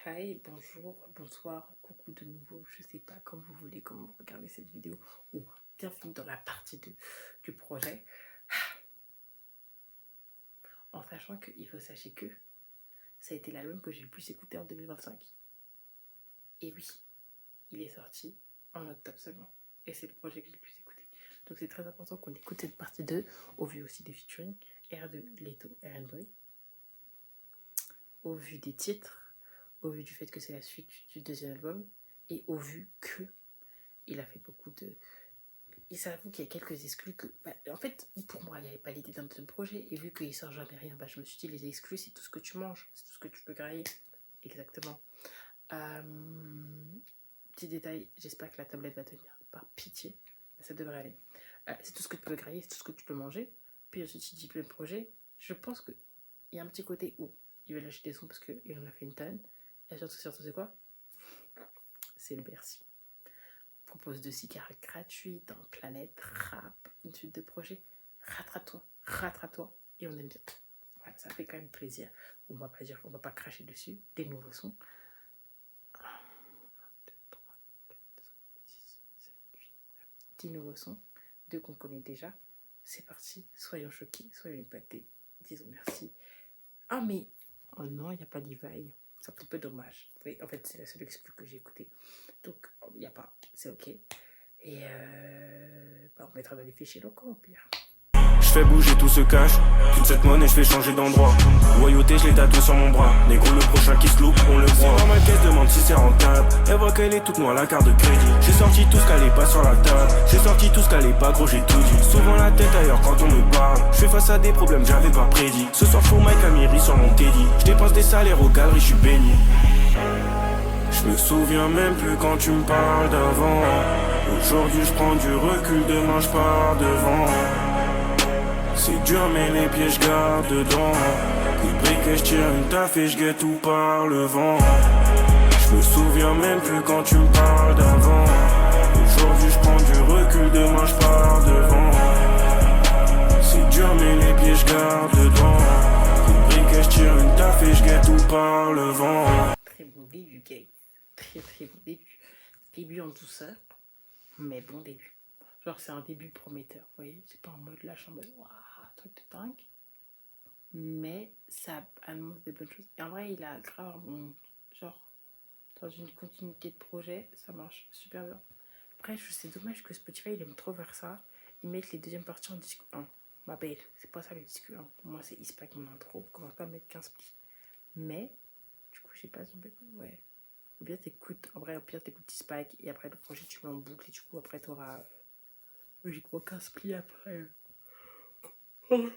Hi, bonjour, bonsoir, coucou de nouveau, je sais pas comme vous voulez, comme vous regardez cette vidéo, ou bienvenue dans la partie 2 du projet. En sachant qu'il faut sachez que ça a été l'album que j'ai le plus écouté en 2025. Et oui, il est sorti en octobre seulement. Et c'est le projet que j'ai le plus écouté. Donc c'est très important qu'on écoute cette partie 2, au vu aussi des featuring, R2, Leto, R&B, au vu des titres, au vu du fait que c'est la suite du deuxième album, et au vu que il a fait beaucoup de... Il s'avoue qu'il y a quelques exclus que... en fait, pour moi, il n'y avait pas l'idée d'un deuxième projet. Et vu qu'il sort jamais rien, je me suis dit, les exclus, c'est tout ce que tu manges. C'est tout ce que tu peux grailler. Exactement. Euh, Petit détail, j'espère que la tablette va tenir. Par pitié, ça devrait aller. C'est tout ce que tu peux grailler, c'est tout ce que tu peux manger. Puis ensuite, si tu dis deuxième projet, je pense qu'il y a un petit côté où il va lâcher des sons parce qu'il en a fait une tonne. Et surtout, c'est quoi? C'est le Bercy. Propose de cigares gratuites, un planète rap, une suite de projets. Rattrape-toi, et on aime bien. Ouais, ça fait quand même plaisir. On va pas dire qu'on va pas cracher dessus. Des nouveaux sons. 10 nouveaux sons, 2 qu'on connaît déjà. C'est parti, soyons choqués, soyons épatés. Disons merci. Ah mais, oh non, il n'y a pas d'Ivaille. C'est un petit peu dommage. Oui, en fait, c'est la seule exclue que j'ai écoutée. Donc, il n'y a pas, c'est ok. Et on mettra dans les fichiers locaux au pire. Je fais bouger tout ce cash, toute cette monnaie je fais changer d'endroit. Loyauté je les tatoue sur mon bras. Négro le prochain qui se loupe, on le voit. Dans ma caisse demande si c'est rentable. Elle voit qu'elle est toute noire la carte de crédit. J'ai sorti tout ce qu'elle est pas sur la table. J'ai sorti tout ce qu'elle est pas gros, j'ai tout dit. Souvent la tête ailleurs quand on me parle. Je fais face à des problèmes j'avais pas prédit. Ce soir je Mike Amiri sur mon Teddy. Je dépense des salaires aux galeries, je suis béni. Je me souviens même plus quand tu me parles d'avant. Aujourd'hui je prends du recul, demain je pars devant. C'est dur mais les pieds je garde dedans. Coup de briquet je tire une taf et je guette tout par le vent. Je me souviens même plus quand tu me parles d'avant. Aujourd'hui je prends du recul, demain je pars devant. C'est dur mais les pieds je garde dedans. Coup de briquet je tire une taf et je guette tout par le vent. Très bon début, gay. Très bon début. Début en douceur, mais bon début. Genre c'est un début prometteur, vous voyez. C'est pas en mode lâche, en mode waouh, truc de dingue. Mais ça annonce des bonnes choses. Et en vrai, il a grave genre dans une continuité de projet, ça marche super bien. Après, c'est dommage que Spotify il aime trop faire ça. Ils mettent les deuxièmes parties en disque 1. Ma belle, c'est pas ça le disque 1. Pour moi, c'est Ispac mon intro. Commence pas à mettre 15 plis. Mais, du coup, je sais pas si on peut. Ouais. Ou bien t'écoutes, en vrai, au pire, t'écoutes Ispac et après le projet, tu mets en boucle et du coup, après, t'auras logiquement 15 plis après. Oh,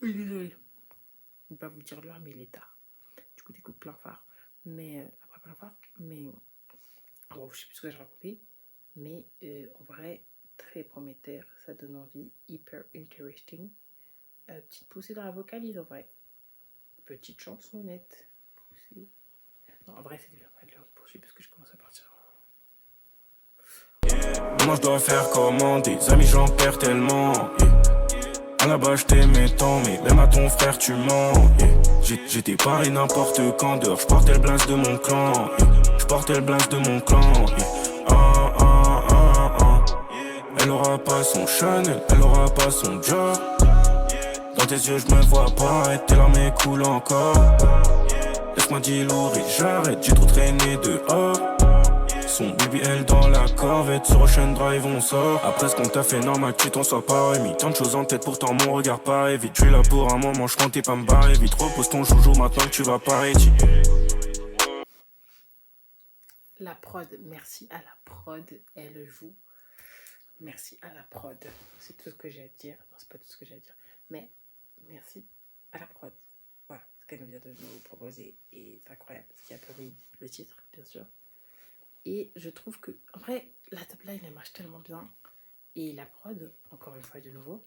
oui, désolé. Je ne vais pas vous dire l'heure, mais il est tard. Du coup, t'écoutes plein phare. Mais, après plein phare, mais. Bon, je sais plus ce que j'ai raconté. Mais en vrai, très prometteur, ça donne envie, hyper interesting. Petite poussée dans la vocalise en vrai. Petite chansonnette. Poussée. Non, en vrai, c'est bien. Allez, on poursuit parce que je commence à partir. Moi je dois faire comment, des amis j'en perds tellement. À la base je t'aimais tant, mais même à ton frère tu mens. J'étais pareil n'importe quand, dehors je portais le blast de mon clan. Je portais le blast de mon clan. Ah, ah, ah, ah. Elle aura pas son Chanel, elle aura pas son job. Dans tes yeux je me vois pas, et tes larmes coulent encore. Laisse-moi dilour et j'arrête, j'ai trop traîné dehors. Son BBL dans la corvette, sur Ocean Drive on sort. Après ce qu'on t'a fait normal que tu t'en sois pas remis. Tant de choses en tête pourtant mon regard paraît vite. Je suis là pour un moment, je comptais pas me barrer vite. Repose ton joujou maintenant que tu vas paraître. La prod, merci à la prod, elle joue. Merci à la prod. C'est tout ce que j'ai à dire. Non, c'est pas tout ce que j'ai à dire. Mais merci à la prod. Voilà, ce qu'elle vient de nous proposer est incroyable. Ce qui a permis le titre, bien sûr. Et je trouve que, en vrai, la top line, elle marche tellement bien. Et la prod, encore une fois de nouveau,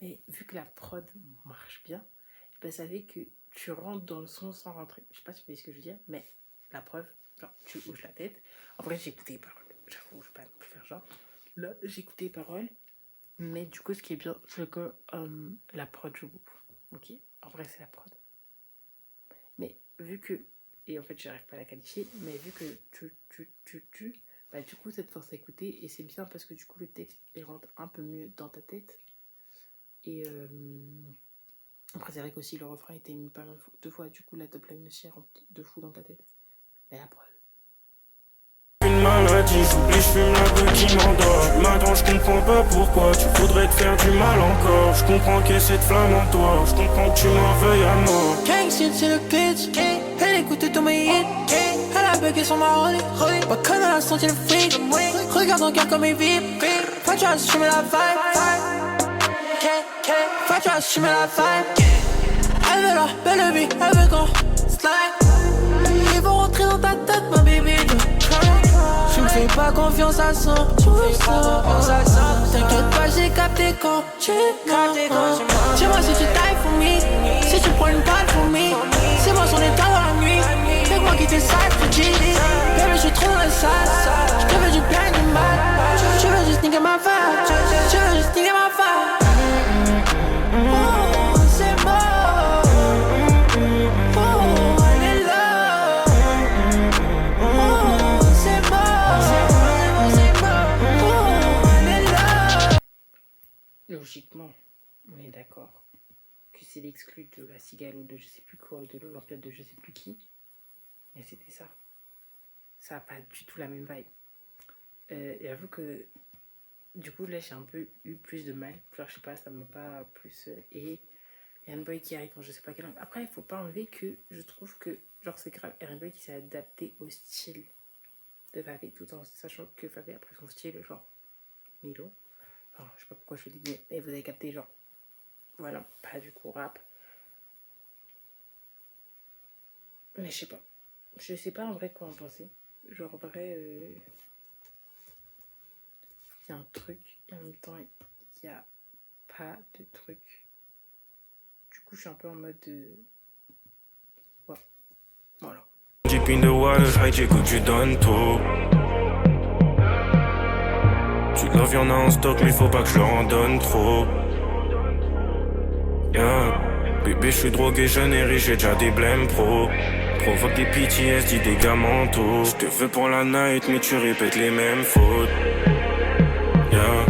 mais vu que la prod marche bien, ben, ça fait que tu rentres dans le son sans rentrer. Je sais pas si vous voyez ce que je veux dire, mais la preuve, genre, tu hoches la tête. En vrai, j'ai écouté les paroles. J'avoue, je vais pas non plus faire genre. Là, j'ai écouté les paroles. Mais du coup, ce qui est bien, c'est que la prod joue beaucoup. Ok. En vrai, c'est la prod. Mais vu que et en fait j'arrive pas à la qualifier, mais vu que bah du coup ça te force à écouter et c'est bien parce que du coup le texte il rentre un peu mieux dans ta tête et après c'est vrai qu'aussi le refrain était mis pas mal deux fois, du coup la top line aussi rentre de fou dans ta tête, mais la preuve. Une maladie, j'oublie, je fume la beuh qui m'endort. Maintenant je comprends pas pourquoi tu voudrais te faire du mal encore. Je comprends qu'il y ait cette flamme en toi, je comprends que tu m'en veuilles à mort. Gang shit, c'est le glitch, elle écoutait tous mes hits, elle a bugué sur ma rollie, pas comme elle a senti le freak, regarde ton cœur comme il vibre, pas tu as assumé la vibe, pas tu as assumé la vibe, elle veut la belle vie, elle veut qu'on slide, ils vont rentrer dans ta tête ma baby. Tu me fais pas confiance à 100%. T'inquiète pas, j'ai capté quand tu m'as. Dis-moi si tu tailles for me, si tu prends une balle for me. C'est moi son état dans la nuit. Fais moi qui t'es sale, je te dis. Baby, je suis trop dans le sale. Je te veux du bien et du mal. Tu veux juste niquer ma vibe. Tu veux juste niquer ma vibe. Oh, c'est mort. Oh, elle est là. Oh, c'est mort. Logiquement, on est d'accord que c'est l'exclu de la Cigale ou de je sais plus quoi, de l'Olympiade de je sais plus qui. Et c'était ça. Ça n'a pas du tout la même vibe. Et j'avoue que du coup là j'ai un peu eu plus de mal. Genre je sais pas, ça m'a pas plus. Et Eren Boy qui arrive dans je sais pas quelle langue. Après il faut pas enlever que je trouve que genre c'est grave Eren Boy qui s'est adapté au style de Favé tout en sachant que Favé a pris son style genre Milo. Enfin, je sais pas pourquoi je fais des guillemets, mais vous avez capté, genre, voilà, pas du coup rap. Mais je sais pas en vrai quoi en penser. Genre, en vrai, il y a un truc, et en même temps, il y a pas de truc. Du coup, je suis un peu en mode ouais, voilà. Deep in the water, j'ride que tu donnes tout. Tu love, y'en a en stock, mais faut pas que je leur en donne trop. Yeah. Bébé, je suis drogué, jeune et riche, j'ai déjà des blèmes pro. Provoque des PTSD, des dégâts mentaux. Je te veux pour la night, mais tu répètes les mêmes fautes. Yeah.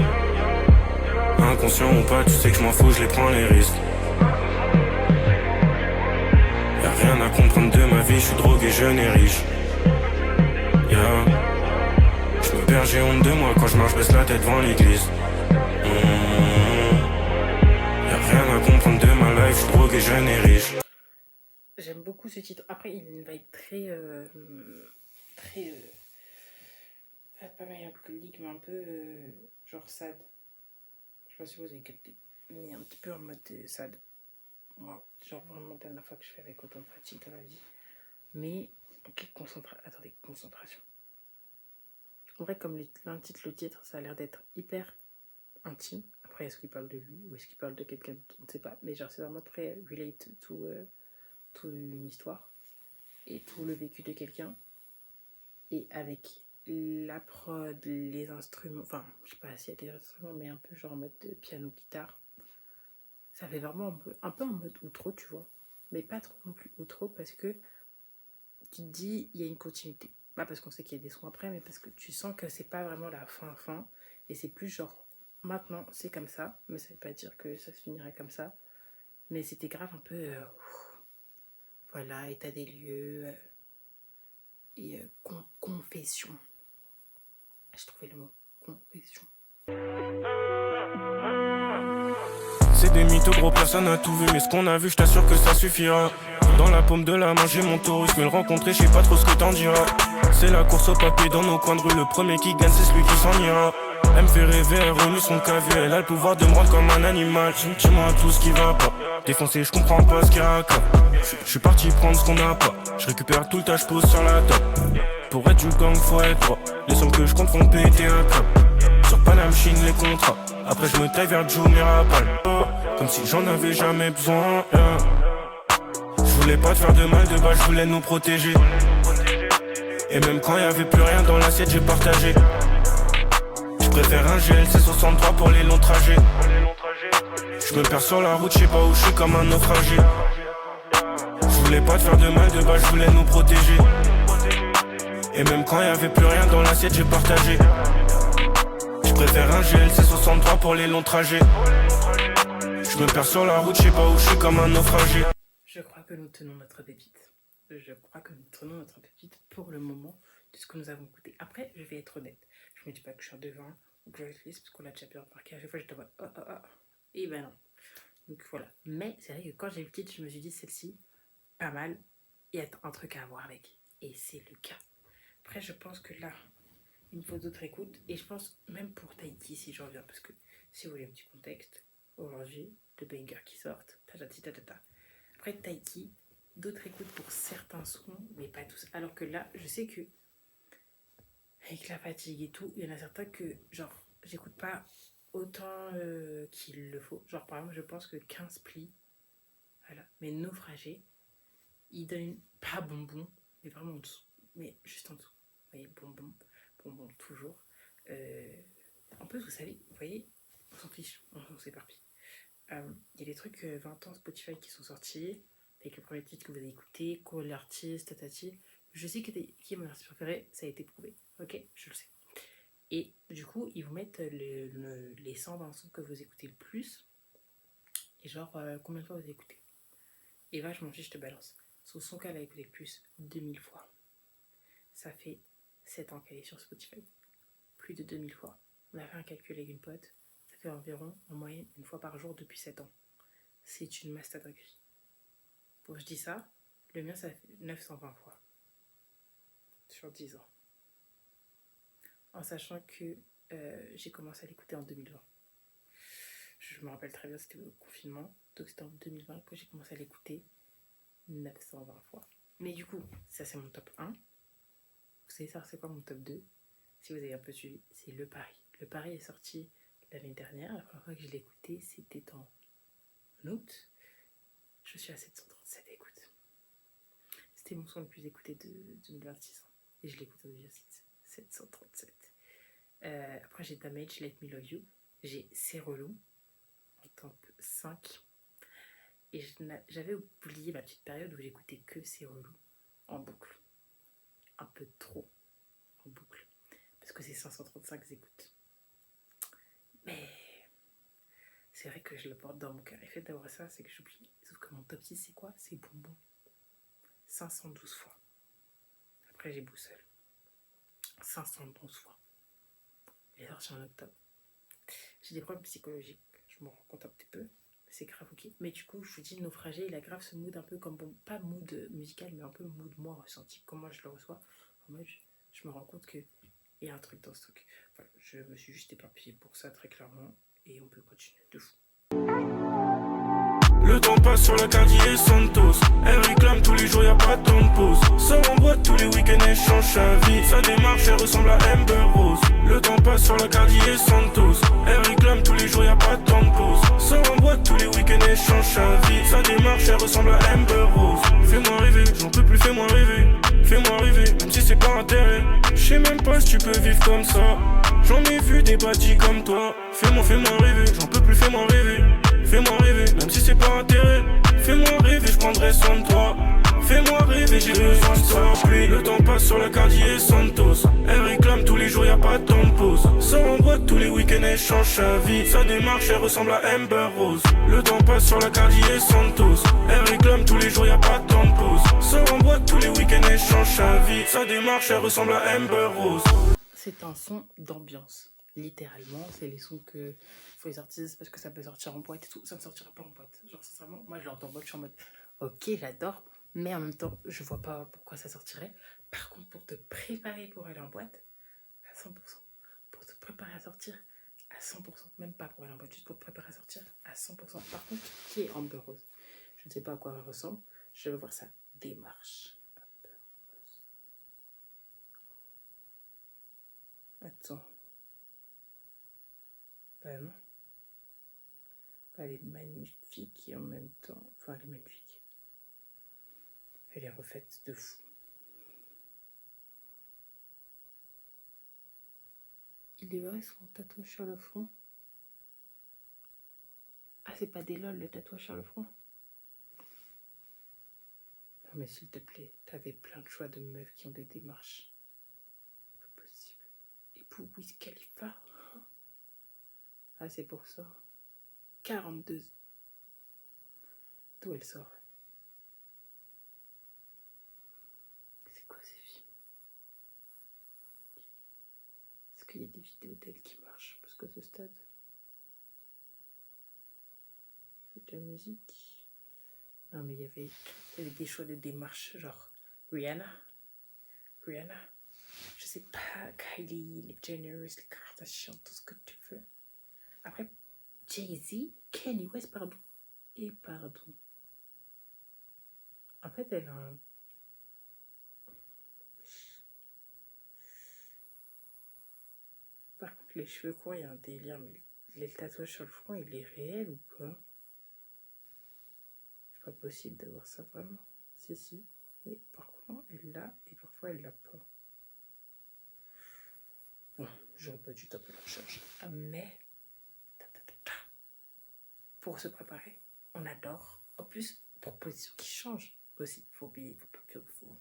Inconscient ou pas, tu sais que je m'en fous, je les prends les risques. Y'a rien à comprendre de ma vie, je suis drogué, jeune et riche. Yeah. J'ai honte de moi quand je marche, baisse la tête devant l'église. Y'a rien à comprendre de ma life, je suis drogué, jeune et riche. J'aime beaucoup ce titre. Après, il a une vibe très pas mélancolique, mais un peu genre sad. Je sais pas si vous avez capté, mais un petit peu en mode sad. Wow. Genre vraiment la dernière fois que je fais avec autant de fatigue dans la vie. Mais ok, concentration. En vrai, comme l'intitule le titre, ça a l'air d'être hyper intime. Après, est-ce qu'il parle de lui ou est-ce qu'il parle de quelqu'un? On ne sait pas. Mais genre, c'est vraiment très relate to une histoire et tout le vécu de quelqu'un. Et avec la prod, les instruments, enfin, je sais pas s'il y a des instruments, mais un peu genre en mode piano-guitare. Ça fait vraiment un peu en mode outro, tu vois. Mais pas trop non plus outro parce que tu te dis, il y a une continuité. Pas parce qu'on sait qu'il y a des sons après, mais parce que tu sens que c'est pas vraiment la fin. Et c'est plus genre, maintenant c'est comme ça, mais ça veut pas dire que ça se finirait comme ça. Mais c'était grave un peu, voilà, état des lieux et confession. Je trouvais le mot confession. C'est des mythos, gros, personne n'a tout vu. Mais ce qu'on a vu, je t'assure que ça suffira. Dans la paume de la main, j'ai mon taurus. Mais le rencontrer, je sais pas trop ce que t'en diras. C'est la course au papier dans nos coins de rue. Le premier qui gagne, c'est celui qui s'en ira. Elle me fait rêver, elle remue son cavier. Elle a le pouvoir de me rendre comme un animal. Dis-moi tout ce qui va pas. Défoncé, je comprends pas ce qu'il raconte. Je suis parti prendre ce qu'on n'a pas. Je récupère tout le tas, je pose sur la table. Pour être du gang, faut être droit. Les sommes que je compte font péter un câble. Sur Paname, Chine, les contrats. Après, je me taille vers Joe Mirapal. Comme si j'en avais jamais besoin. Je voulais pas te faire de mal de base, je voulais nous protéger. Et même quand y'avait plus rien dans l'assiette, j'ai partagé. Je préfère un GLC 63 pour les longs trajets. Je me perds sur la route, je sais pas où je suis comme un naufragé. Je voulais pas te faire de mal, de base je voulais nous protéger. Et même quand y avait plus rien dans l'assiette, j'ai partagé. Je préfère un GLC 63 pour les longs trajets. Je me perds sur la route, je sais pas où je suis comme un naufragé. Je crois que nous tenons notre pépite. Je crois que nous tenons notre pépite pour le moment de ce que nous avons écouté. Après, je vais être honnête. Je me dis pas que je suis un devin ou que je réfléchis parce qu'on l'a déjà bien remarqué. À chaque fois, je te vois Et ben non. Donc voilà. Mais c'est vrai que quand j'ai vu le titre, je me suis dit celle-ci, pas mal. Il y a un truc à avoir avec. Et c'est le cas. Après, je pense que là, il me faut d'autres écoutes. Et je pense même pour Tahiti, si je reviens. Parce que si vous voulez un petit contexte, aujourd'hui, deux bangers qui sortent. Après Tahiti, d'autres écoutes pour certains sons, mais pas tous. Alors que là, je sais que avec la fatigue et tout, il y en a certains que, genre, j'écoute pas autant qu'il le faut. Genre, par exemple, je pense que 15 plis, voilà, mais naufragé, il donne pas bonbon, mais vraiment en dessous, mais juste en dessous. Vous voyez, bonbon toujours. En plus, vous savez, vous voyez, on s'en fiche, on s'éparpille. Il y a des trucs 20 ans Spotify qui sont sortis, avec le premier titre que vous avez écouté, Call l'artiste, tatati. Je sais qui est mon artiste préféré, ça a été prouvé, ok, je le sais. Et du coup, ils vous mettent les 120 sons que vous écoutez le plus, et genre combien de fois vous avez écouté. Et là, je m'en fiche, je te balance. Son son qu'elle a écouté le plus, 2000 fois. Ça fait 7 ans qu'elle est sur Spotify. Plus de 2000 fois. On a fait un calcul avec une pote, ça fait environ, en moyenne, une fois par jour depuis 7 ans. C'est une mastodonnerie. Bon, je dis ça, le mien, ça fait 920 fois. Sur 10 ans. En sachant que j'ai commencé à l'écouter en 2020. Je me rappelle très bien, c'était au confinement. Donc c'était en 2020 que j'ai commencé à l'écouter 920 fois. Mais du coup, ça c'est mon top 1. Vous savez ça, c'est quoi mon top 2? Si vous avez un peu suivi, c'est Le Paris. Le Paris est sorti l'année dernière. La première fois que je l'ai écouté, c'était en août. Je suis à 737 écoutes. C'était mon son le plus écouté de 2026 ans. Et je l'écoute déjà 737. Après j'ai Damage, Let Me Love You. J'ai C'est Relou en top 5. Et j'avais oublié ma petite période où j'écoutais que C'est Relou en boucle. Un peu trop en boucle. Parce que c'est 535 écoutes. Mais c'est vrai que je le porte dans mon cœur. Et le fait d'avoir ça, c'est que j'oublie. Sauf que mon top 6, c'est quoi? C'est Bonbon. 512 fois. Après j'ai Boussole. 511 fois. Il est sorti en octobre. J'ai des problèmes psychologiques. Je m'en rends compte un petit peu. C'est grave, ok. Mais du coup, je vous dis, Naufragé, il a grave ce mood un peu comme, bon, pas mood musical, mais un peu mood moi ressenti. Comment je le reçois. En mode, je me rends compte qu'il y a un truc dans ce truc. Voilà, je me suis juste éparpillé pour ça, très clairement. Et on peut continuer de fou. Le temps passe sur la Cartier Santos. Elle réclame tous les jours, y'a pas de temps de pause. Sort en boîte tous les week-ends, elle change sa vie. Sa démarche, elle ressemble à Amber Rose. Le temps passe sur la Cartier Santos. Elle réclame tous les jours, y'a pas de temps de pause. Sort en boîte tous les week-ends, elle change sa vie. Sa démarche, elle ressemble à Amber Rose. Fais-moi rêver, j'en peux plus, fais-moi rêver. Fais-moi rêver, même si c'est pas intérêt. Je sais même pas si tu peux vivre comme ça. J'en ai vu des bâtis comme toi. Fais-moi rêver, j'en peux plus, fais-moi rêver. Fais-moi rêver, même si c'est pas intérêt. Fais-moi rêver, je prendrai soin de toi. Fais-moi rêver, j'ai besoin de toi. Puis le temps passe sur la Cartier Santos. Elle réclame tous les jours, y'a pas de temps de pause. Sort en boîte tous les week-ends, elle change sa vie. Sa démarche, elle ressemble à Amber Rose. Le temps passe sur la Cartier Santos. Elle réclame tous les jours, y'a pas de temps de pause. Sort en boîte tous les week-ends, elle change sa vie. Sa démarche, elle ressemble à Amber Rose. C'est un son d'ambiance. Littéralement, c'est les sons que faut les artistes parce que ça peut sortir en boîte et tout. Ça ne sortira pas en boîte. Genre, sincèrement, moi je l'entends en boîte, je suis en mode ok, j'adore, mais en même temps, je vois pas pourquoi ça sortirait. Par contre, pour te préparer pour aller en boîte, à 100%. Pour te préparer à sortir, à 100%. Même pas pour aller en boîte, juste pour te préparer à sortir, à 100%. Par contre, qui est Amber Rose? Je ne sais pas à quoi elle ressemble. Je vais voir sa démarche. Amber Rose. Attends. Bah non. Elle est magnifique et en même temps... Enfin, elle est magnifique. Elle est refaite de fou. Il est vrai son tatouage sur le front? Ah, c'est pas des lol le tatouage sur le front? mais s'il te plaît, t'avais plein de choix de meufs qui ont des démarches. C'est pas possible. Et pour Wiz Khalifa. Ah, c'est pour ça. 42. D'où elle sort? C'est quoi ces films? Est-ce qu'il y a des vidéos d'elle qui marchent? Parce qu'à ce stade, c'est de la musique. Non, mais il y avait des choix de démarche, genre Rihanna, je sais pas, Kylie, les Jenner, les Kardashian, tout ce que tu veux. Après, Jay-Z, Kanye West, pardon. Et pardon. En fait, elle a un... Par contre, les cheveux courts, il y a un délire, mais les tatouages sur le front, il est réel ou pas? C'est pas possible d'avoir ça vraiment. Si. Mais parfois, elle l'a et parfois, elle l'a pas. Bon, j'aurais pas dû taper la recherche. Mais... Pour se préparer, on adore. En plus, proposition qui change aussi. Faut oublier, faut...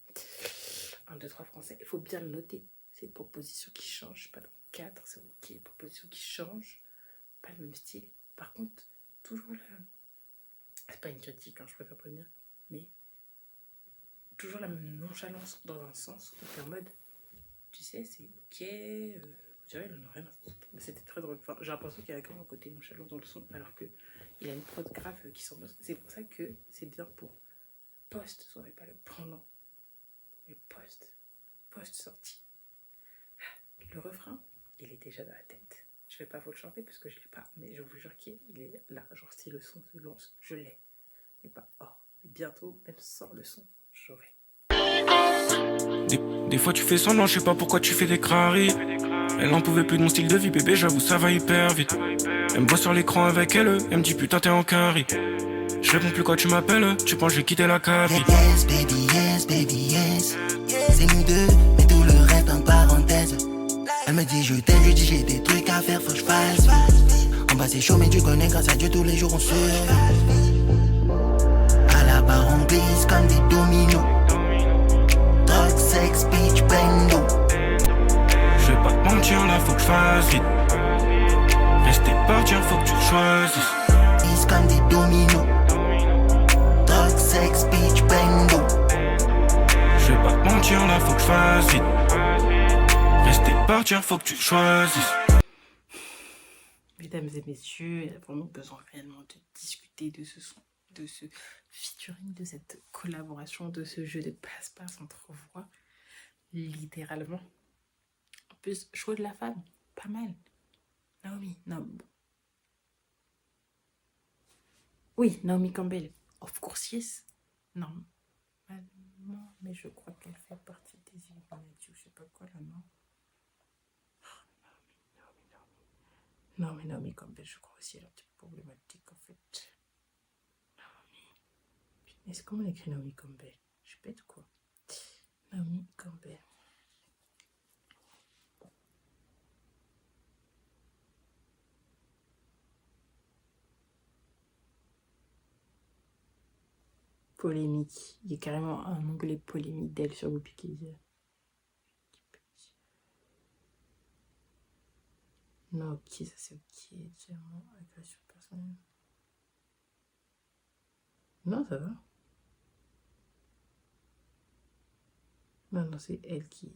1, 2, 3 français. Il faut bien le noter. C'est une proposition qui change. Pas dans 4, c'est ok. Proposition qui change. Pas le même style. Par contre, toujours la... C'est pas une critique, hein, je préfère prévenir. Mais toujours la même nonchalance dans un sens où t'es en mode, tu sais, c'est ok. On dirait qu'il en a rien à foutre. Mais c'était très drôle. Enfin, j'ai l'impression qu'il y a quand même un côté nonchalant dans le son, alors que il a une prod grave qui s'en bosse. C'est pour ça que c'est bien pour post, soirée, pas le pendant. Mais post sortie. Le refrain, il est déjà dans la tête. Je vais pas vous le chanter parce que je l'ai pas, mais je vous jure qu'il est là. Genre si le son se lance, je l'ai. Mais pas hors. Et bientôt, même sans le son, j'aurai. Des fois tu fais semblant, je sais pas pourquoi tu fais des craries. Elle en pouvait plus de mon style de vie, bébé, j'avoue ça va hyper vite. Elle me voit sur l'écran avec elle me dit putain t'es en carré. Je réponds plus quand tu m'appelles, tu penses que j'ai quitté la cabine. Yes, baby, yes. C'est nous deux, mais tout le reste en parenthèse. Elle me dit je t'aime, je dis j'ai des trucs à faire, faut que je fasse vite. En bas c'est chaud mais tu connais, grâce à Dieu tous les jours on survit. À la barre on glisse comme des dominos. Drug, sex, bitch, bando. Je vais pas te mentir là, faut que je fasse vite. Rester partir, faut que tu choisisses. Glisse comme des dominos. Drug, sex, bitch, bando. Je vais pas te mentir là, faut que je fasse vite. Rester partir, faut que tu choisisses. Mesdames et messieurs, il y a vraiment besoin réellement de discuter de ce son, de ce featuring, de cette collaboration, de ce jeu de passe-passe entre voix, littéralement. En plus, choix de la femme, pas mal. Naomi, non. Oui, Naomi Campbell, of course, yes. Non, mais je crois qu'elle fait partie des Illuminati ou je sais pas quoi là, non. Non, mais Naomi Campbell, je crois aussi, elle est un petit peu problématique en fait. Naomi. Est-ce comment on écrit Naomi Campbell? Je suis bête ou quoi? Naomi Campbell. Polémique. Il y a carrément un onglet polémique d'elle sur Wikipédia. Non, ok, ça c'est ok. Diamant, agression personnelle. Non, ça va. Non, c'est elle qui...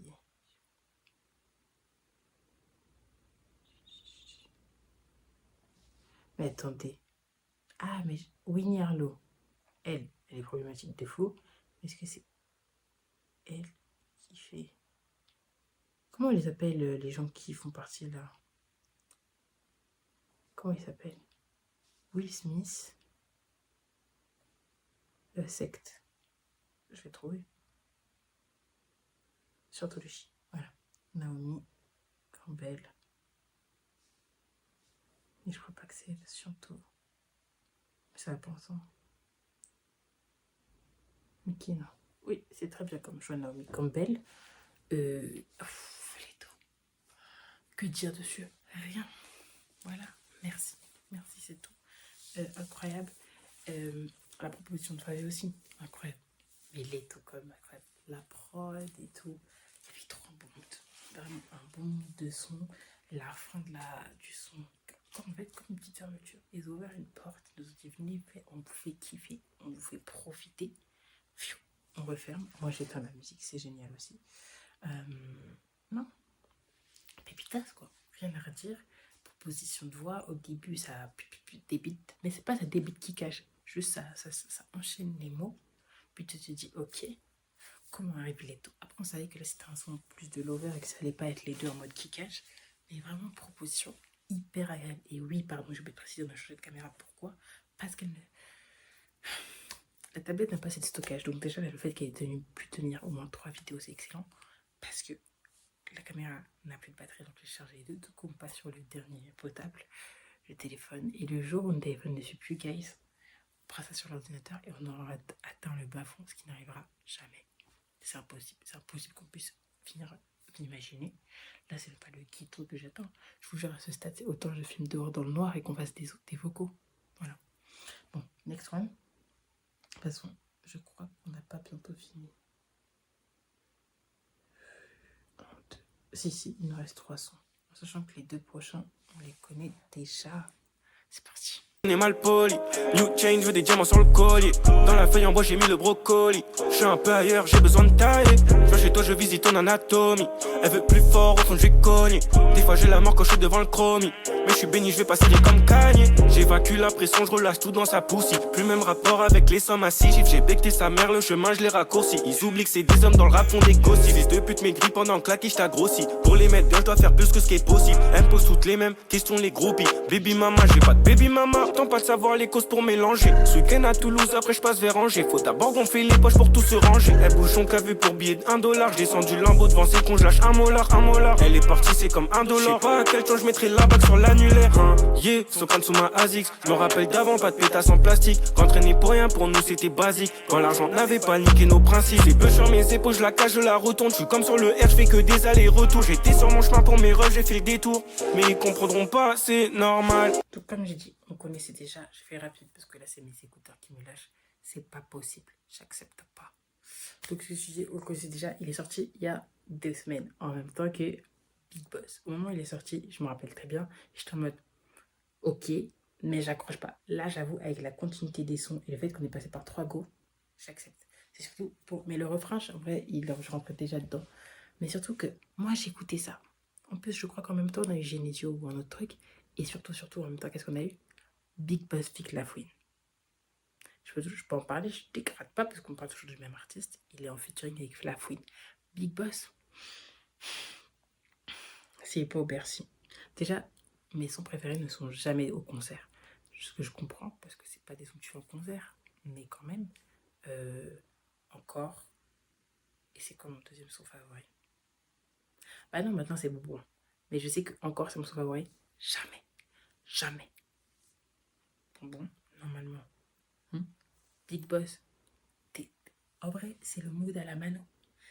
Mais attendez. Ah, mais Winnie Harlow. Elle est problématique de fou. Est-ce que c'est elle qui fait... Comment on les appelle les gens qui font partie là? Comment il s'appelle? Will Smith. Secte. Je vais trouver. Surtout le chi. Voilà. Naomi Campbell. Mais je crois pas que c'est elle, surtout. Mais ça va pas ensemble. Mais qui non? Oui, c'est très bien comme choix, Naomi Campbell. Les dos. Que dire dessus? Rien. Voilà. Merci, c'est tout. Incroyable. La proposition de Favé aussi, incroyable. Mais Leto, comme incroyable. La prod et tout. Il y avait trop un bon mood. Vraiment un bon mood de son. La fin du son. En fait, comme une petite fermeture. Ils ont ouvert une porte. Ils nous ont dit venez, on vous fait kiffer. On vous fait profiter. Pfiou, on referme. Moi, j'éteins la musique. C'est génial aussi. Non. Pépitas, quoi. Rien à redire. Proposition de voix. Au début, ça débite. Mais c'est pas ça débite qui cache. Juste ça enchaîne les mots. Puis tu te dis, ok, comment arrive les deux? Après, on savait que là, c'était un son plus de lover et que ça allait pas être les deux en mode kickage. Mais vraiment, proposition hyper agréable. Et oui, pardon, j'ai oublié de préciser, on a changé de caméra. Pourquoi? Parce qu'elle ne... La tablette n'a pas assez de stockage. Donc déjà, le fait qu'elle ait pu tenir au moins 3 vidéos, c'est excellent. Parce que la caméra n'a plus de batterie, donc j'ai chargé les deux. Du coup, on passe sur le dernier potable, le téléphone. Et le jour où mon téléphone ne suit plus, guys, on prend ça sur l'ordinateur et on aura atteint le bas-fond, ce qui n'arrivera jamais. C'est impossible qu'on puisse finir d'imaginer. Là, c'est pas le guito que j'attends. Je vous jure, à ce stade, c'est autant je filme dehors dans le noir et qu'on fasse des vocaux. Voilà. Bon, next one. De toute façon, je crois qu'on n'a pas bientôt fini. Si, il nous reste 3 sons. En sachant que les 2 prochains, on les connaît déjà. C'est parti. On est mal poli, new chain, je veux des diamants sur le collier. Dans la feuille en bois j'ai mis le brocoli. Je suis un peu ailleurs, j'ai besoin de tailler. Je viens chez toi, je visite ton anatomie. Elle veut plus fort, au fond je vais cogner. Des fois j'ai la mort quand je suis devant le chromie. Mais je suis béni, je vais passer comme Kanye. J'évacue la pression, je relâche tout dans sa poussée. Plus le même rapport avec les sommes assises. J'ai becté sa mère, le chemin je l'ai raccourci. Ils oublient que c'est des hommes dans le rap font des gossis. Fils de pute maigris pendant que la quiche t'a grossi. Pour les mettre bien, je dois faire plus que ce qui est possible. Impose toutes les mêmes questions, les groupies. Baby mama, j'ai pas de baby mama. Tant pas de savoir les causes pour mélanger. Ce week-end à Toulouse, après je passe vers Angers. Faut d'abord gonfler les poches pour tout se ranger. Elle bouchon qu'a vu pour billet d'$1. J'descends du lambeau devant ses cons, je lâche un molar. Elle est partie, c'est comme $1. Je sais pas à quel temps je mettrai la bague sur l'annulaire. Yeah, Soprano sous ma ASICS. Je me rappelle d'avant, pas de pétasse en plastique. Qu'entraîner pour rien, pour nous c'était basique. Quand l'argent n'avait pas niqué nos principes. J'ai peu sur mes épaules, je la cache, je la retourne. Je suis comme sur le R, je fais que des allers-retours. J'étais sur mon chemin pour mes refs, j'ai fait le détour. Mais ils comprendront pas, c'est normal. Donc comme j'ai dit, on connaissait déjà. Je fais rapide parce que là c'est mes écouteurs qui me lâchent. C'est pas possible, j'accepte pas. Donc ce sujet, on connaissait déjà. Il est sorti il y a 2 semaines en même temps que Big Boss. Au moment où il est sorti, je me rappelle très bien, j'étais en mode ok, mais j'accroche pas. Là, j'avoue, avec la continuité des sons et le fait qu'on est passé par 3 go, j'accepte. C'est surtout pour... Mais le refrain, en vrai, je rentrais déjà dedans. Mais surtout que moi, j'écoutais ça. En plus, je crois qu'en même temps, on a eu Genesio ou un autre truc. Et surtout, en même temps, qu'est-ce qu'on a eu? Big Boss Vic Lafouine. Je peux en parler, je dégrade pas parce qu'on parle toujours du même artiste. Il est en featuring avec Lafouine. Big Boss, c'est pas au Bercy. Déjà, mes sons préférés ne sont jamais au concert. Ce que je comprends, parce que c'est pas des sons que tu fais en concert. Mais quand même, encore. Et c'est comme mon deuxième son favori. Bah non, maintenant c'est Boubou. Mais je sais que encore c'est mon son favori. Jamais. Bon, normalement. Big Boss. En vrai, c'est le mood à la mano.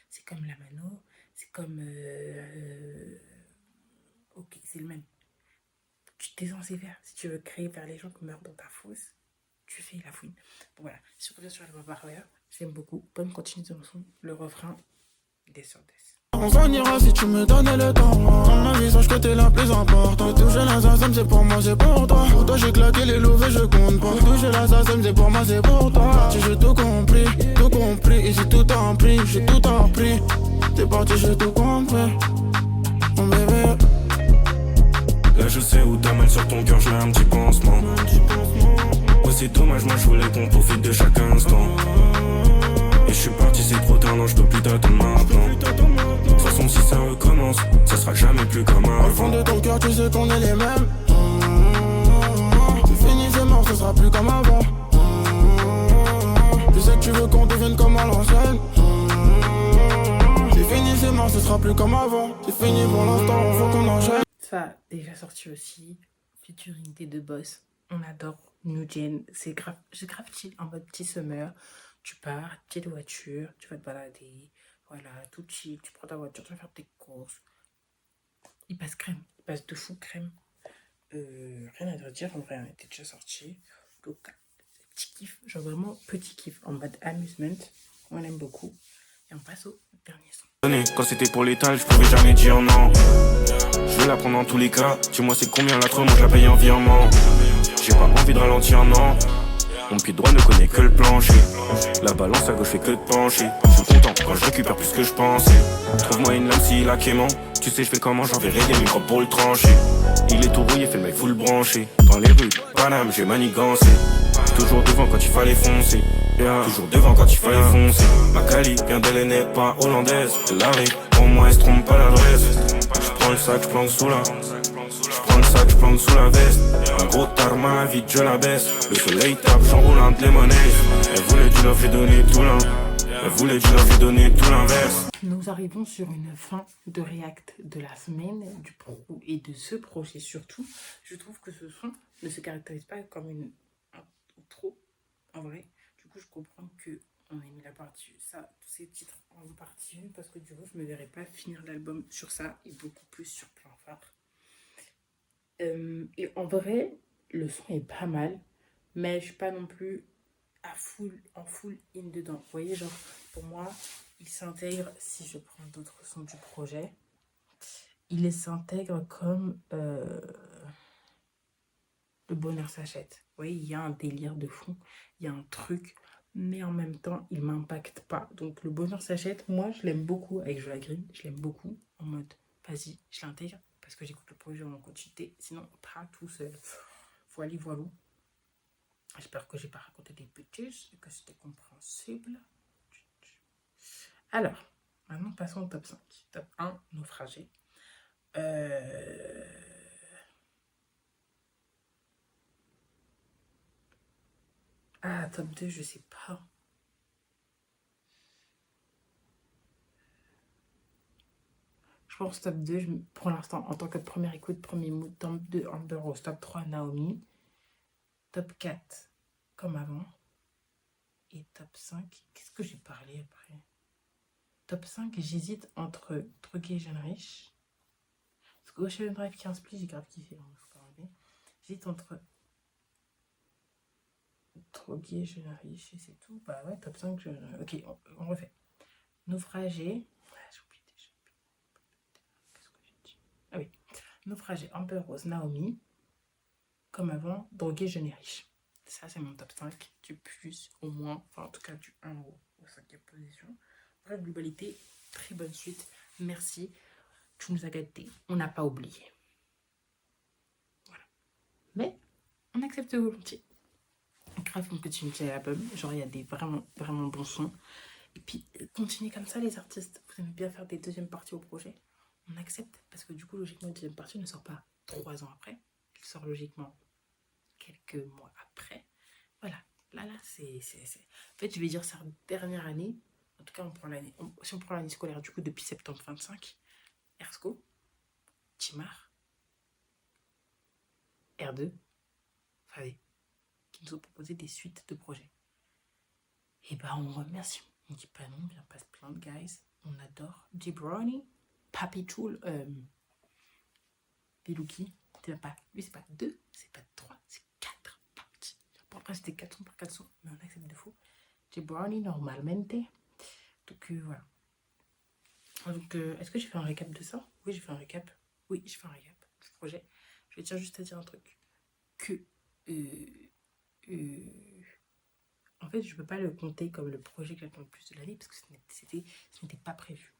C'est comme la mano. C'est comme... Ok, c'est le même. Tu t'es censé faire. Si tu veux créer vers les gens qui meurent dans ta fosse, tu fais la fouine. Bon, voilà. Surtout sur le Warrior, j'aime beaucoup. Bonne continuité dans le son. Le refrain, des sur des. On s'en ira si tu me donnais le temps. Dans ma vie, sache que t'es la plus importante. Toucher la SACEM, c'est pour moi, c'est pour toi. Pour toi, j'ai claqué les louvets, je compte pas. Toucher la SACEM, c'est pour moi, c'est pour toi. Parti, j'ai tout compris. Ici, tout en pris, j'ai tout appris. T'es parti, j'ai tout compris. Mon bébé. Là, je sais où t'as mal sur ton cœur, je mets un petit pansement. Oh, c'est dommage, moi, je voulais qu'on profite de chaque instant. Et je suis parti, c'est trop tard, non, je peux plus t'attendre maintenant. De toute façon, si ça recommence, ça sera jamais plus comme avant. Au fond de ton cœur, tu sais qu'on est les mêmes. C'est fini, c'est mort, ce sera plus comme avant. Je sais que tu veux qu'on devienne comme à l'ancienne. C'est fini, c'est mort, ce sera plus comme avant. C'est fini pour l'instant, on faut qu'on enchaîne. Ça, déjà sorti aussi. Featuring des 2 boss. On adore New Gen. C'est grave chill en mode petit summer. Tu pars, petite voiture, tu vas te balader, voilà, tout chill, tu prends ta voiture, tu vas faire tes courses. Il passe crème, il passe de fou crème. Rien à dire, en vrai, on était déjà sorti. Donc, petit kiff, genre vraiment petit kiff, en mode amusement. On aime beaucoup. Et on passe au dernier son. Quand c'était pour l'étal, je pouvais jamais dire non. Je vais la prendre dans tous les cas. Dis-moi c'est combien la moi je la paye en virement. J'ai pas envie de ralentir, non. Mon pied droit ne connaît que le plancher. La balance à gauche fait que de pencher. Je suis content quand je récupère plus que je pensais. Trouve-moi une lame s'il a quément. Tu sais je fais comment, j'enverrai des micros pour le trancher. Il est tout rouillé, fait le mec full branché. Dans les rues, Paname, j'ai manigancé. Toujours devant quand il fallait foncer. Toujours devant quand il fallait foncer. Ma Cali, bien d'elle n'est pas hollandaise. Elle arrive, pour moi elle se trompe pas l'adresse. Je prends le sac, je plante sous la. Je prends le sac, je plante sous la veste. Un gros tarma, vite je la baisse. Le soleil tape, j'enroule un de lemonade. Elle voulait du love, j'ai donné tout l'un. Elle voulait du love, j'ai donné tout l'inverse. Nous arrivons sur une fin de React de la semaine et de ce projet surtout. Je trouve que ce son ne se caractérise pas comme un trop, en vrai. Du coup, je comprends qu'on ait mis la partie, tous ces titres en partie 1 parce que du coup, je ne me verrais pas finir l'album sur ça et beaucoup plus sur Plan Phare. Et en vrai, le son est pas mal, mais je suis pas non plus en full in dedans. Vous voyez, genre, pour moi, il s'intègre, si je prends d'autres sons du projet, il s'intègre comme le bonheur s'achète. Vous voyez, il y a un délire de fond, il y a un truc, mais en même temps, il m'impacte pas. Donc, le bonheur s'achète, moi, je l'aime beaucoup avec Jola Green, je l'aime beaucoup en mode, vas-y, je l'intègre parce que j'écoute le projet en continuité, sinon, pas tout seul. Voilà, voilà. J'espère que j'ai pas raconté des bêtises et que c'était compréhensible. Alors, maintenant passons au top 5. Top 1, naufragé. Ah, top 2, je sais pas. Je pense top 2, pour l'instant, en tant que première écoute, premier mood, top 2, Amber Rose, top 3, Naomi. Top 4, comme avant. Et top 5, qu'est-ce que j'ai parlé après? Top 5, j'hésite entre Drogué et Jeune Riche. Parce que Ocean Drive 15 plis, j'ai grave kiffé. Hein, faut pas enlever. J'hésite entre Drogué, Jeune Riche et c'est tout. Bah ouais, top 5, ok, on refait. Naufragé. J'ai oublié déjà. Qu'est-ce que j'ai dit? Ah oui. Naufragé, Amber Rose, Naomi. Comme avant, Drogué, Jeune et Riche. Ça, c'est mon top 5. Du plus, au moins. Enfin, en tout cas, du 1 au 5e position. Bref, globalité, très bonne suite. Merci. Tu nous as gâtés. On n'a pas oublié. Voilà. Mais, on accepte volontiers. Grave, on continue l'album. Genre, il y a des vraiment, vraiment bons sons. Et puis, continuez comme ça, les artistes. Vous aimez bien faire des deuxièmes parties au projet. On accepte. Parce que du coup, logiquement, la deuxième partie ne sort pas 3 ans après. Elle sort logiquement quelques mois après. Voilà. Là, c'est... En fait, je vais dire sa dernière année. En tout cas, si on prend l'année scolaire, du coup, depuis septembre 25, Ersco, Timar, R2, Favé, qui nous ont proposé des suites de projets. Et bah, on remercie. On dit pas non, bien passe plein de guys. On adore. Gibroni, Papi Tool, Bilouki. Lui, c'est pas 2, c'est pas 3, c'est 4 parties. Pour après, c'était 400 par 400, mais on accepte de fou. Gibroni, normalmente. Donc, voilà. Donc, est-ce que j'ai fait un récap de ça? Oui, j'ai fait un récap. Oui, j'ai fait un récap du projet. Je tiens juste à dire un truc. En fait, je peux pas le compter comme le projet que j'attends le plus de l'année parce que ce n'était pas prévu.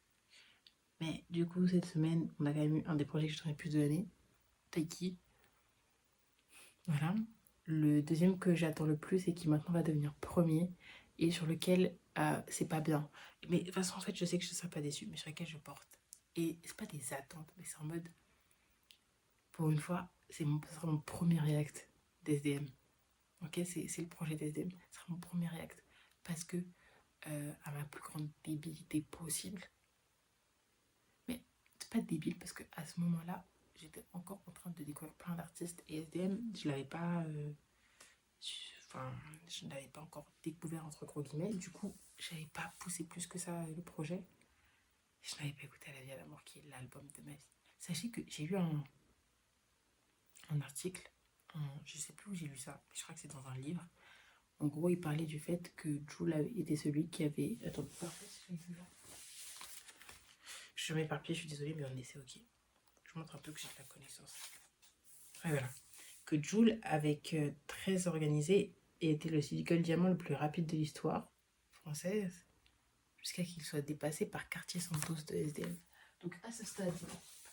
Mais du coup, cette semaine, on a quand même eu un des projets que j'attendais le plus de l'année. Taiki. Voilà. Le deuxième que j'attends le plus et qui maintenant va devenir premier et sur lequel c'est pas bien. Mais de toute façon, en fait, je sais que je ne serai pas déçue, mais sur lequel je porte. Et c'est pas des attentes, mais c'est en mode... Pour une fois, ce sera mon premier react d'SDM. Ok, c'est le projet d'SDM. Ce sera mon premier react. Parce que, à ma plus grande débilité possible... Mais c'est pas débile, parce qu'à ce moment-là, j'étais encore en train de découvrir plein d'artistes. Et SDM, je l'avais pas... je ne l'avais pas encore découvert entre gros guillemets. Du coup, je n'avais pas poussé plus que ça le projet. Je n'avais pas écouté La Vie à l'amour, qui est l'album de ma vie. Sachez que j'ai lu un article, je ne sais plus où j'ai lu ça, je crois que c'est dans un livre, En gros, il parlait du fait que Jul était celui qui avait... Attends, je m'éparpille, je suis désolée, mais on essaie, ok. Je montre un peu que j'ai de la connaissance. Et voilà. Que Jul, avec 13 organisés, était le Silicon Diamant le plus rapide de l'histoire française, jusqu'à qu'il soit dépassé par Cartier Santos de SDM. Donc à ce stade,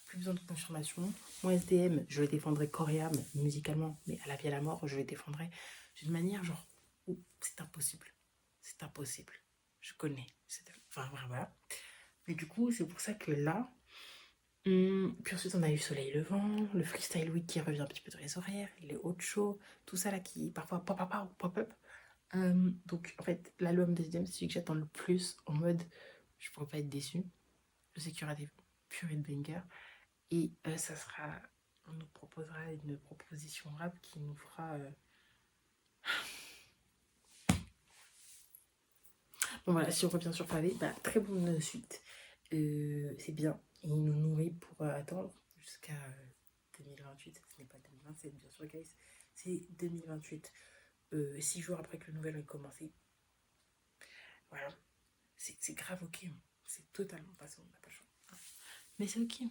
plus besoin de confirmation. Moi, SDM, je le défendrai corps et âme, musicalement, mais à la vie à la mort, je le défendrai d'une manière genre où c'est impossible. C'est impossible. Je connais. Enfin, voilà. Mais du coup, c'est pour ça que là, puis ensuite, on a eu Soleil Levant, le Freestyle Week qui revient un petit peu dans les horaires, les hot shows, tout ça là qui parfois pop-up. Donc, en fait, l'album de SDM, c'est celui que j'attends le plus en mode je pourrais pas être déçue. Je sais qu'il y aura des purées de bangers. Et ça sera. On nous proposera une proposition rap qui nous fera. Bon, voilà, si on revient sur Pavé, bah, très bonne suite. C'est bien. Et il nous nourrit pour attendre jusqu'à 2028. Ce n'est pas 2027, bien sûr, guys. C'est 2028. 6 jours après que le nouvel ait commencé. Voilà. C'est grave ok. C'est totalement passé, on n'a pas le choix. Mais c'est ok.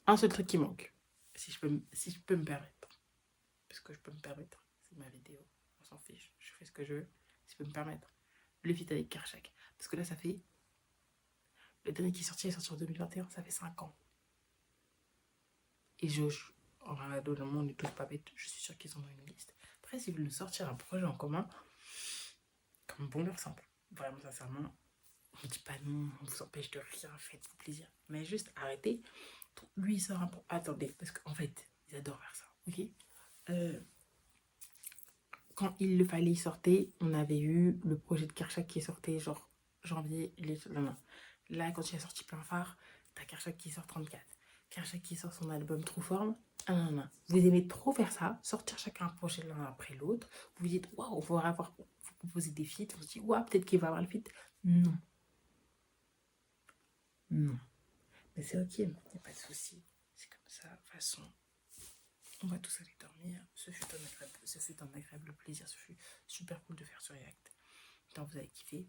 Un seul truc qui manque, si je peux me permettre. Parce que je peux me permettre, c'est ma vidéo. On s'en fiche, je fais ce que je veux. Si je peux me permettre. Le feat avec Karchak. Parce que là, ça fait... Le dernier qui est sorti en 2021, ça fait 5 ans. Et en vrai, le monde n'est tous pas bête. Je suis sûre qu'ils en ont une liste. Après, s'ils veulent nous sortir un projet en commun, comme bon leur semble. Vraiment, sincèrement, on ne dit pas non, on vous empêche de rien, faites-vous plaisir. Mais juste arrêtez. Lui, il sort un peu. Attendez, parce qu'en fait, ils adorent faire ça. Ok. Quand il fallait y sortir, on avait eu le projet de Karchak qui sortait genre janvier. Là, quand il a sorti Plein Phare, t'as Karchak qui sort 34. Karchak qui sort son album True Form. Vous aimez trop faire ça, sortir chacun un projet l'un après l'autre. Vous vous dites, waouh, vous proposer des feats. Vous vous dites, waouh, peut-être qu'il va avoir le feat. Non. Mais c'est ok, il n'y a pas de souci. C'est comme ça, de toute façon. On va tous aller dormir. Ce fut un agréable plaisir. Ce fut super cool de faire ce react. Donc vous avez kiffé.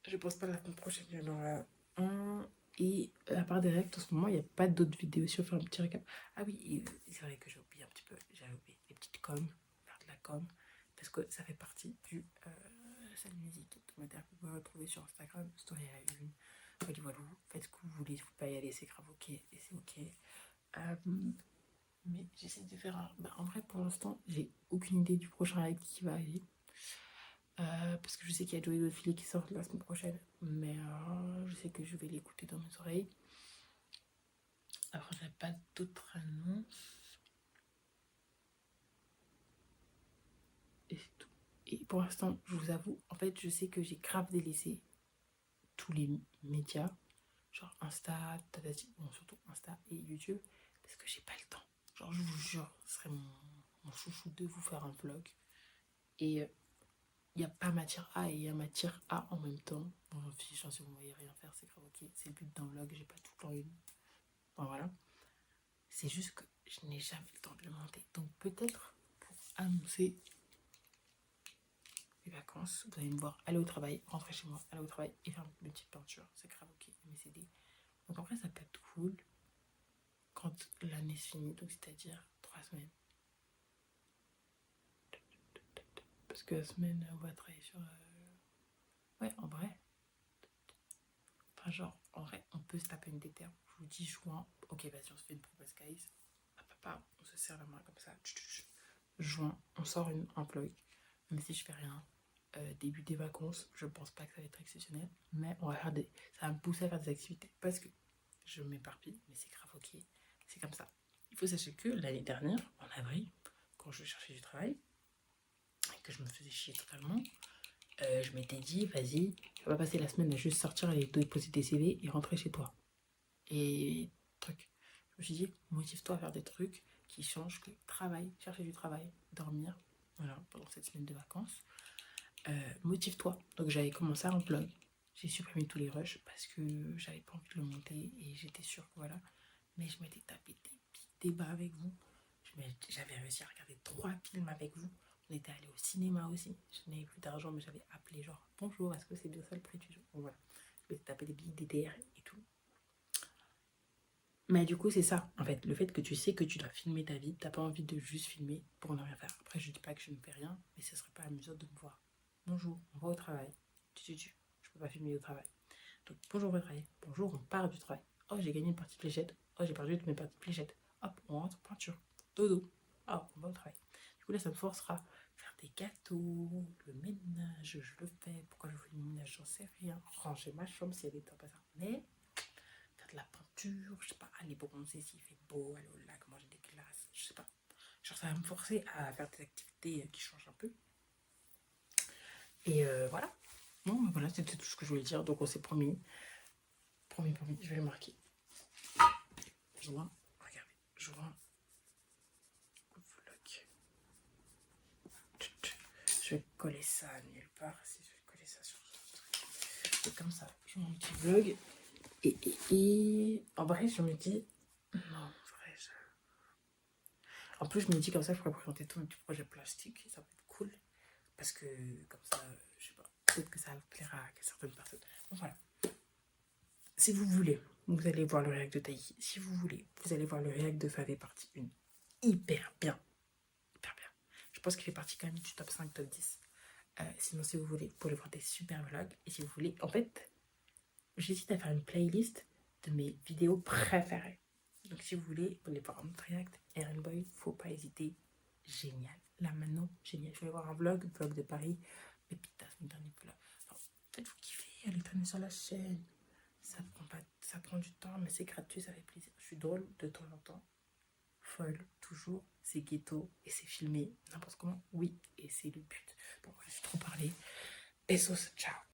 Je pense pas la semaine prochaine, il y en aura un. Et à part des reacts, en ce moment, il n'y a pas d'autres vidéos. Si on fait un petit récap. Ah oui, c'est vrai que j'ai oublié un petit peu. J'avais oublié les petites coms. Faire de la com. Parce que ça fait partie du salle musique hebdomadaire que vous pouvez retrouver sur Instagram. Story à la une. Voilà, faites ce que vous voulez. Vous pouvez y aller, c'est grave ok. Et c'est ok. Mais j'essaie de faire un... en vrai, pour l'instant, j'ai aucune idée du prochain live qui va arriver. Parce que je sais qu'il y a Joey Godfrey qui sort la semaine prochaine. Mais je sais que je vais l'écouter dans mes oreilles. Après, j'avais pas d'autres annonces. Et c'est tout. Et pour l'instant, je vous avoue, en fait, je sais que j'ai grave délaissé tous les médias. Genre Insta, bon, surtout Insta et YouTube. Parce que j'ai pas le temps. Genre, je vous jure, ce serait mon chouchou de vous faire un vlog. Et il n'y a pas matière A et il y a matière A en même temps. Bon, j'en fiche, si vous ne voyez rien faire, c'est grave ok. C'est le but d'un vlog, j'ai pas tout le temps eu. Enfin, voilà. C'est juste que je n'ai jamais le temps de le monter. Donc peut-être pour annoncer les vacances, vous allez me voir aller au travail, rentrer chez moi, aller au travail et faire une petite peinture. C'est grave ok, mes CD. Donc après, ça peut être cool quand l'année se finit, donc c'est-à-dire 3 semaines. Parce que la semaine, on va travailler sur... Ouais, en vrai. Enfin, genre, en vrai, on peut se taper une déterre. Je vous dis juin. Ok, vas-y, on se fait une promesse, guys. Ah, papa, on se serre la main comme ça. Juin, on sort un vlog. Même si je fais rien. Début des vacances, je pense pas que ça va être exceptionnel. Mais on va faire ça va me pousser à faire des activités. Parce que je m'éparpille, mais c'est grave ok. C'est comme ça. Il faut sachez que l'année dernière, en avril, quand je cherchais du travail, et que je me faisais chier totalement, je m'étais dit, vas-y, tu vas pas passer la semaine à juste sortir, aller déposer tes CV et rentrer chez toi. Et truc. Je me suis dit, motive-toi à faire des trucs qui changent que travail, chercher du travail, dormir, voilà, pendant cette semaine de vacances. Motive-toi. Donc j'avais commencé un vlog. J'ai supprimé tous les rushs parce que j'avais pas envie de le monter et j'étais sûre que voilà. Mais je m'étais tapé des petits débats avec vous. Mais j'avais réussi à regarder 3 films avec vous. On était allé au cinéma aussi. Je n'avais plus d'argent, mais j'avais appelé genre bonjour, est-ce que c'est bien ça le prix du jour? Bon, voilà. Je m'étais tapé des billets DDR et tout. Mais du coup, c'est ça, en fait, le fait que tu sais que tu dois filmer ta vie, t'as pas envie de juste filmer pour ne rien faire. Après, je dis pas que je ne fais rien, mais ce serait pas amusant de me voir. Bonjour, on va au travail. Je peux pas filmer au travail. Donc, bonjour, on va au travail. Bonjour, on part du travail. Oh, j'ai gagné une partie de fléchette. Oh, j'ai perdu toutes mes parties de fléchette. Hop, on rentre, peinture. Dodo. Oh, on va au travail. Du coup, là, ça me forcera à faire des gâteaux, le ménage, je le fais. Pourquoi je fais le ménage, j'en sais rien. Ranger ma chambre si elle est pas ça. Mais faire de la peinture, je sais pas, aller bronzer s'il fait beau, aller au lac, manger des glaces, je sais pas. Genre, ça va me forcer à faire des activités qui changent un peu. Et voilà. Bon, ben voilà, c'était tout ce que je voulais dire. Donc, on s'est promis. Promis, je vais le marquer. Juin, regardez, juin. Vlog. Je vais coller ça nulle part. Si je vais coller ça sur le truc. C'est comme ça. Je mets un petit vlog. Et en vrai, je me dis. Non, en vrai, en plus, je me dis comme ça, je pourrais présenter tout un petit projet plastique. Ça va être cool. Parce que, comme ça, je sais pas. Peut-être que ça plaira à certaines personnes. Donc voilà. Si vous voulez, vous allez voir le réact de Taïki. Si vous voulez, vous allez voir le réact de Favé partie 1. Hyper bien. Hyper bien. Je pense qu'il fait partie quand même du top 5, top 10. Sinon, si vous voulez, vous pouvez voir des super vlogs. Et si vous voulez, en fait, j'hésite à faire une playlist de mes vidéos préférées. Donc si vous voulez voir un autre react, Aaron Boy, faut pas hésiter. Génial. Là maintenant, génial. Je vais voir un vlog de Paris. Pépitas, mon dernier vlog. Enfin, faites-vous kiffer, allez traîner sur la chaîne. Ça prend du temps, mais c'est gratuit, ça fait plaisir. Je suis drôle de temps en temps. Folle, toujours. C'est ghetto et c'est filmé n'importe comment. Oui, et c'est le but. Bon, j'ai trop parlé. Besos, ciao.